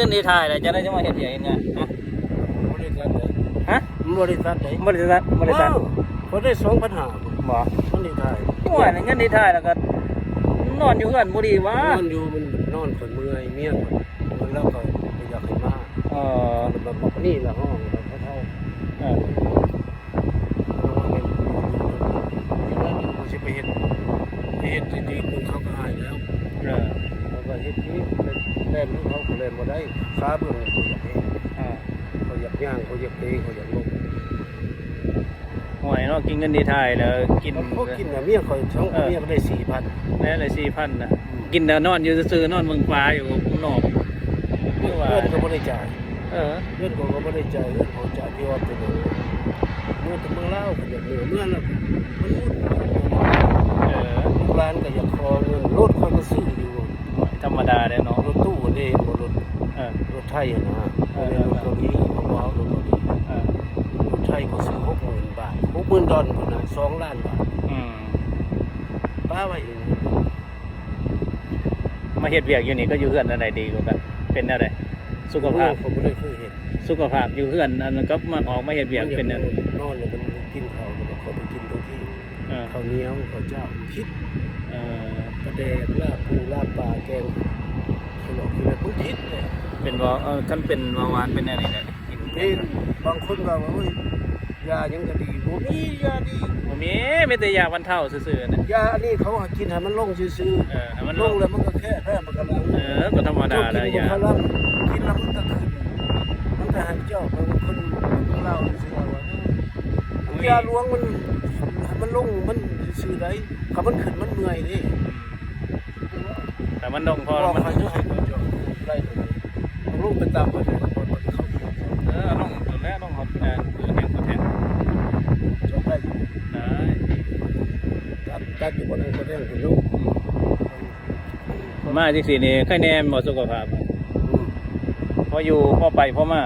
ขึ้นที่ถ่ายแล้วจะได้จะมาเห็นอย่างไงบริษัทไหนฮะบริษัทไหนบริษัทเขาได้2,500บ่มันที่ถ่ายว่าเงินที่ถ่ายแล้วก็นอนอยู่เฮือนบ่ดีวะนอนอยู่มันนอนคนเมื่อยเมียคนแล้วก็อยากให้มาแบบบอกนี่ละห้องแบบเท่าเขาจะไปเห็นดีๆมึงเขาก็หายแล้วเขาก็เห็นนี้เล่นเขาก็เล่นมาได้ค้าเบื้องเขาอยากให้เขาอยากย่างเขาอยากตีเขาอยากลงหวยเนาะกินเงินที่ถ่ายแล้วกินเขากินแบบเมียเขาทั้งเมียก็ได้4,000แล้วเลย4,000นะกินแล้วนอนอยู่ซื่อนอนเมืองฟ้าอยู่นอกเพื่อนก็ไม่ได้จ่ายเพื่อนก็ไม่ได้จ่ายเพื่อนเขาจ่ายที่ว่าเป็นเมื่อเล่าก็อยากเมื่อแล้วมันรุ่นร้านก็อยากคอเงินรถเขาก็ซื้ออยู่ธรรมดาเลยเนาะรถตู้นี่รถไทยนะรถเกาหลีเขาบอกรถเกาหลีรถไทยเขาซื้อ60,000 บาท60,000 ดอลลาร์นะ2 ล้านบาทป้าไว้เองมาเฮ็ดเวียกอยู่นี่ก็อยู่เฮือนอะไรดีกว่ากันเป็นอะไรสุขภาพผมไม่ได้เคยเห็นสุขภาพอยู่เฮือนอันนั้นก็มาออกมาเฮ็ดเวียกเป็นอะไรนอนเลยมันกินข้าวแล้วเขาไปกินตรงที่ข้าวเหนียวข้าวเจ้าคิดกระเดกลาบปูลาบปลาแกงขนมคือแบบพุ่งคิดเลยเป็นว่าท่านเป็นวาวานเป็นอะไรเนี่ยเป็นบางคนว่าเฮ้ยยายังก็ดีบ่มียาดีบ่มีไม่แต่ยาบรรเทาซื่อๆนะยาอันนี้เขากินให้มันลงซื่อๆให้มันลงแล้วมันก็แค่มันก็ลังก็ธรรมดาแล้วยากินแล้วมันก็ขึ้นมันก็ให้เจ้าบางคนเล่าซื่อว่ายาหลวงมันลงมันซื่อได้ถ้ามันขึ้นมันเมื่อยดิแต่มันลงพอมันให้ให้เจ้าได้ลงไปตามไปเลยคนมันเข้าลงตัวแรกลงหมดคือแห่งตัวแทนจบได้ตัดอยู่บนนั้นก็ได้ถึงลูกมาที่สี่นี่ใครแน่หมดสุขภาพพออยู่พอไปพอมา